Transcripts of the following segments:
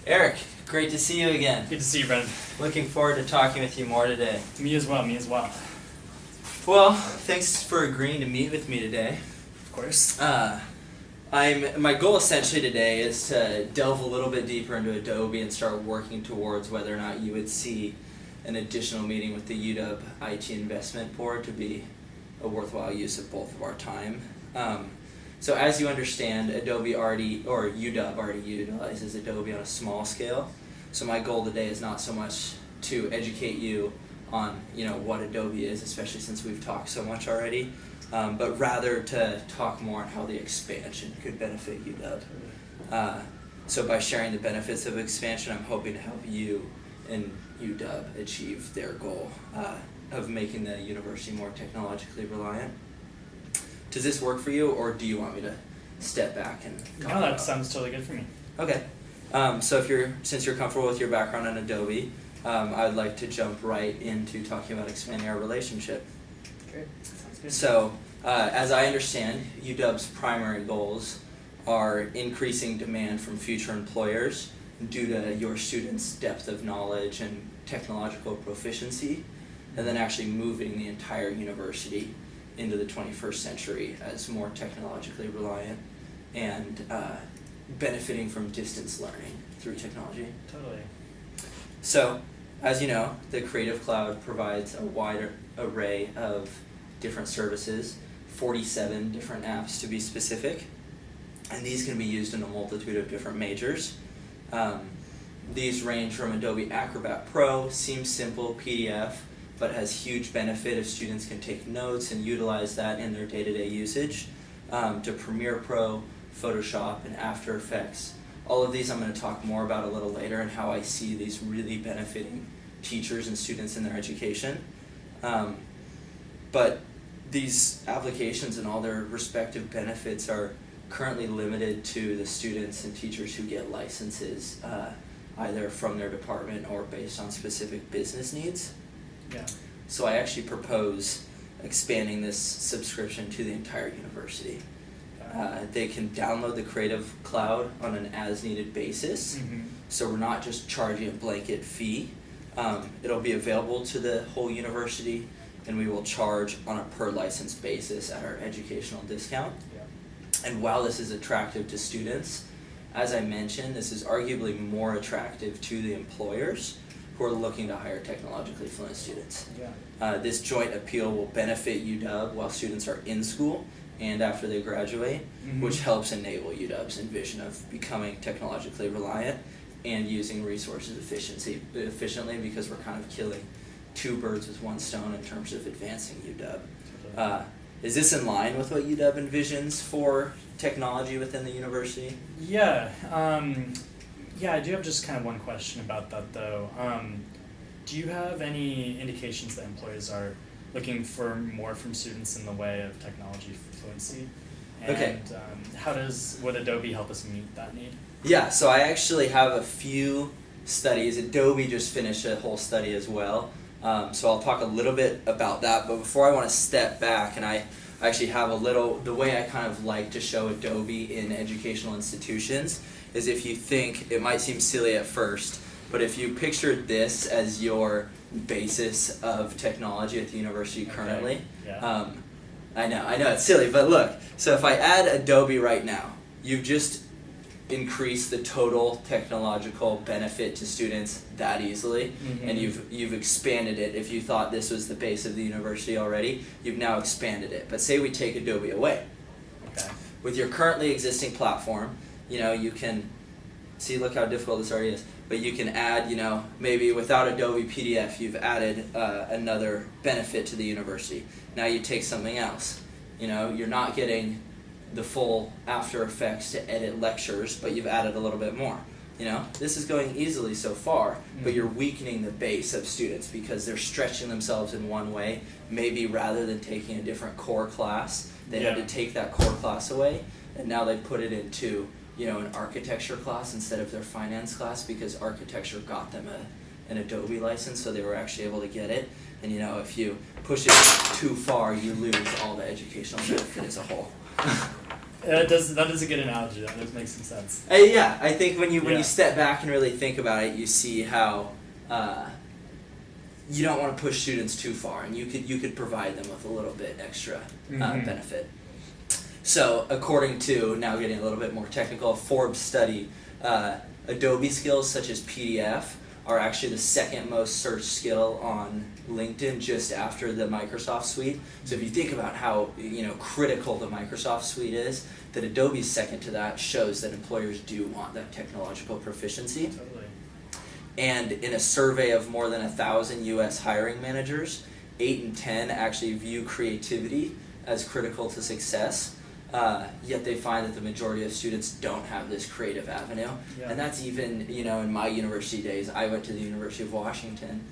Eric, great to see you again. Good to see you, Brendan. Looking forward to talking with you more today. Me as well, me as well. Well, thanks for agreeing to meet with me today. Of course. My goal essentially today is to delve a little bit deeper into Adobe and start working towards whether or not you would see an additional meeting with the UW IT Investment Board to be a worthwhile use of both of our time. So as you understand, UW already utilizes Adobe on a small scale. So my goal today is not so much to educate you on what Adobe is, especially since we've talked so much already, but rather to talk more on how the expansion could benefit UW. So by sharing the benefits of expansion, I'm hoping to help you and UW achieve their goal of making the university more technologically reliant. Does this work for you, or do you want me to step back and talk No, that about sounds totally good for me. Okay. So since you're comfortable with your background on Adobe, I'd like to jump right into talking about expanding our relationship. Great. Sounds good. So, as I understand, UW's primary goals are increasing demand from future employers due to your students' depth of knowledge and technological proficiency, and then actually moving the entire university into the 21st century as more technologically reliant and benefiting from distance learning through technology. Totally. So, as you know, the Creative Cloud provides a wide array of different services, 47 different apps to be specific, and these can be used in a multitude of different majors. These range from Adobe Acrobat Pro, seems simple PDF, but has huge benefit if students can take notes and utilize that in their day-to-day usage, to Premiere Pro, Photoshop, and After Effects. All of these I'm going to talk more about a little later and how I see these really benefiting teachers and students in their education. But these applications and all their respective benefits are currently limited to the students and teachers who get licenses, either from their department or based on specific business needs. Yeah. So I actually propose expanding this subscription to the entire university. They can download the Creative Cloud on an as-needed basis, so we're not just charging a blanket fee. It'll be available to the whole university, and we will charge on a per-license basis at our educational discount. Yeah. And while this is attractive to students, as I mentioned, this is arguably more attractive to the employers who are looking to hire technologically fluent students. Yeah. This joint appeal will benefit UW while students are in school and after they graduate, which helps enable UW's vision of becoming technologically reliant and using resources efficiently, because we're kind of killing two birds with one stone in terms of advancing UW. Is this in line with what UW envisions for technology within the university? Yeah. Yeah, I do have just kind of one question about that, though. Do you have any indications that employers are looking for more from students in the way of technology fluency? And Okay. Would Adobe help us meet that need? Yeah, so I actually have a few studies. Adobe just finished a whole study as well. So I'll talk a little bit about that, but before I want to step back, and I actually have the way I kind of like to show Adobe in educational institutions is, if you think, it might seem silly at first, but if you pictured this as your basis of technology at the university currently, Okay. Yeah. I know it's silly, but look, so if I add Adobe right now, you've just increased the total technological benefit to students that easily, and you've expanded it. If you thought this was the base of the university already, you've now expanded it. But say we take Adobe away. Okay. With your currently existing platform, you can see, look how difficult this already is, but you can add, maybe without Adobe PDF, you've added another benefit to the university. Now you take something else. You're not getting the full After Effects to edit lectures, but you've added a little bit more. This is going easily so far, but you're weakening the base of students because they're stretching themselves in one way. Maybe rather than taking a different core class, they had to take that core class away, and now they put it into an architecture class instead of their finance class, because architecture got them an Adobe license, so they were actually able to get it. And if you push it too far, you lose all the educational benefit as a whole. That is a good analogy. That does make some sense. Yeah, I think when you Yeah. step back and really think about it, you see how you don't want to push students too far, and you could provide them with a little bit extra benefit. So, according to, now getting a little bit more technical, a Forbes study, Adobe skills such as PDF are actually the second most searched skill on LinkedIn, just after the Microsoft suite. So if you think about how critical the Microsoft suite is, that Adobe's second to that shows that employers do want that technological proficiency. Totally. And in a survey of more than 1,000 U.S. hiring managers, 8 in 10 actually view creativity as critical to success. Yet they find that the majority of students don't have this creative avenue. Yeah. And that's even, in my university days, I went to the University of Washington,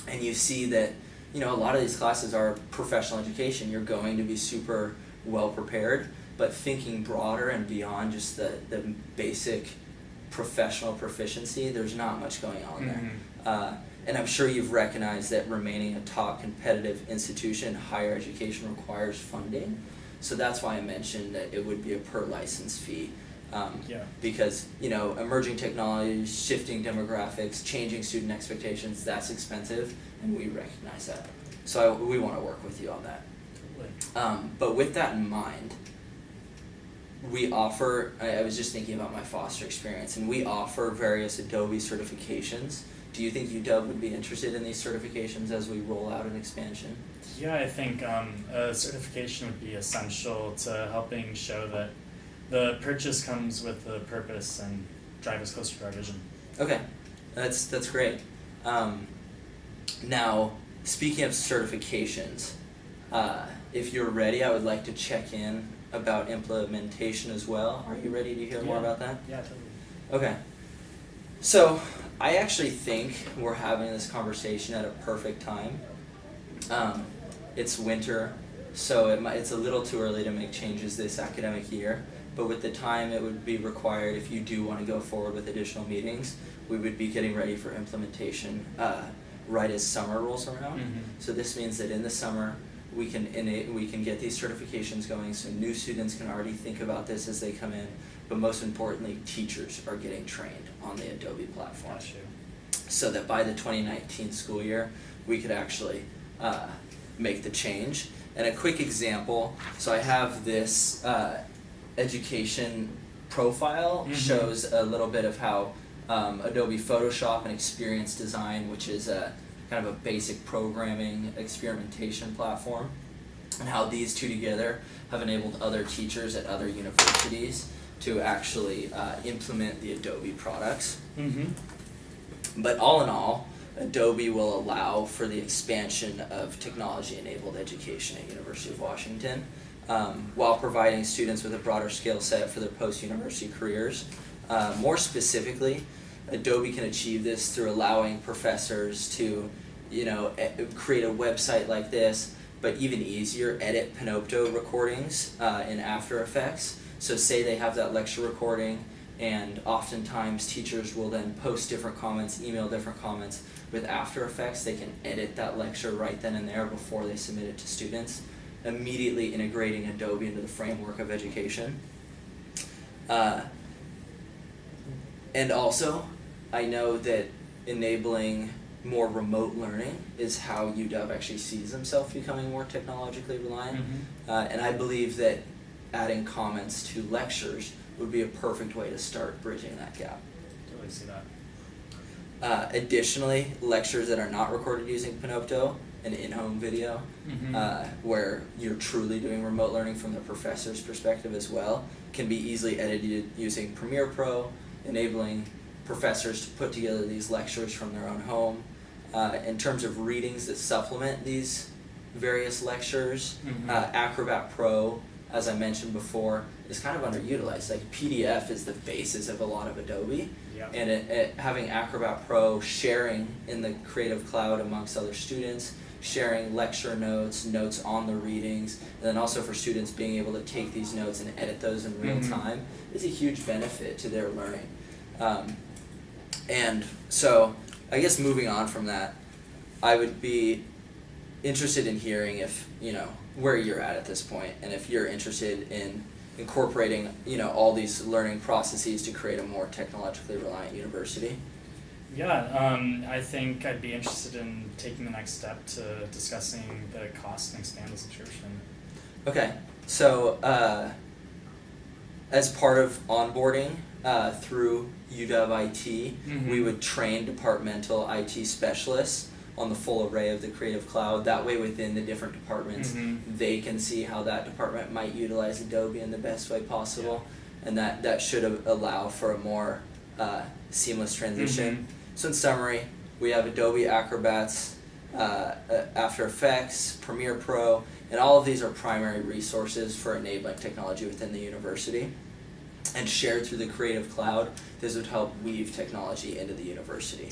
and you see that, a lot of these classes are professional education. You're going to be super well prepared, but thinking broader and beyond just the basic professional proficiency, there's not much going on there. And I'm sure you've recognized that remaining a top competitive institution, higher education requires funding. So that's why I mentioned that it would be a per license fee. Because, emerging technologies, shifting demographics, changing student expectations, that's expensive, and we recognize that. So we want to work with you on that. Totally. But with that in mind, we offer, I was just thinking about my Foster experience, and we offer various Adobe certifications. Do you think UW would be interested in these certifications as we roll out an expansion? Yeah, I think a certification would be essential to helping show that the purchase comes with a purpose and drive us closer to our vision. Okay, that's great. Now, speaking of certifications, if you're ready, I would like to check in about implementation as well. Are you ready to hear more about that? Yeah, totally. Okay. So, I actually think we're having this conversation at a perfect time. It's winter, so it's a little too early to make changes this academic year, but with the time it would be required if you do want to go forward with additional meetings, we would be getting ready for implementation right as summer rolls around. So this means that in the summer, we can get these certifications going, so new students can already think about this as they come in, but most importantly, teachers are getting trained on the Adobe platform. Got you. So that by the 2019 school year, we could actually make the change. And a quick example, so I have this education profile, shows a little bit of how Adobe Photoshop and Experience Design, which is a kind of a basic programming experimentation platform, and how these two together have enabled other teachers at other universities to actually implement the Adobe products. But all in all, Adobe will allow for the expansion of technology-enabled education at University of Washington, while providing students with a broader skill set for their post-university careers. More specifically, Adobe can achieve this through allowing professors to, create a website like this, but even easier, edit Panopto recordings in After Effects. So say they have that lecture recording, and oftentimes teachers will then post different comments, email different comments. With After Effects, they can edit that lecture right then and there before they submit it to students, immediately integrating Adobe into the framework of education. And also, I know that enabling more remote learning is how UW actually sees themselves becoming more technologically reliant. And I believe that adding comments to lectures would be a perfect way to start bridging that gap. Totally see that. Additionally, lectures that are not recorded using Panopto, an in-home video, where you're truly doing remote learning from the professor's perspective as well, can be easily edited using Premiere Pro, enabling professors to put together these lectures from their own home. In terms of readings that supplement these various lectures, Acrobat Pro, as I mentioned before, is kind of underutilized. Like PDF is the basis of a lot of Adobe, and having Acrobat Pro sharing in the Creative Cloud amongst other students, sharing lecture notes, notes on the readings, and then also for students being able to take these notes and edit those in real time is a huge benefit to their learning. And so, I guess moving on from that, I would be interested in hearing if, where you're at this point, and if you're interested in incorporating, all these learning processes to create a more technologically reliant university. Yeah, I think I'd be interested in taking the next step to discussing the cost and expand the subscription. Okay, so as part of onboarding through UW IT, we would train departmental IT specialists on the full array of the Creative Cloud. That way within the different departments, they can see how that department might utilize Adobe in the best way possible, and that should allow for a more seamless transition. So in summary, we have Adobe Acrobats, After Effects, Premiere Pro, and all of these are primary resources for enabling technology within the university. And shared through the Creative Cloud, this would help weave technology into the university.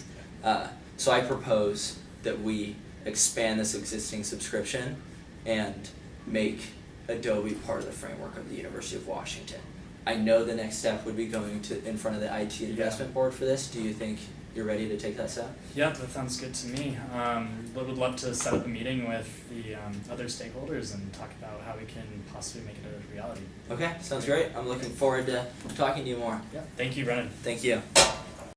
So I propose that we expand this existing subscription and make Adobe part of the framework of the University of Washington. I know the next step would be going in front of the IT investment board for this. Do you think you're ready to take that step? Yeah, that sounds good to me. Would love to set up a meeting with the other stakeholders and talk about how we can possibly make it a reality. Okay, sounds great. I'm looking forward to talking to you more. Yeah, thank you, Brennan. Thank you.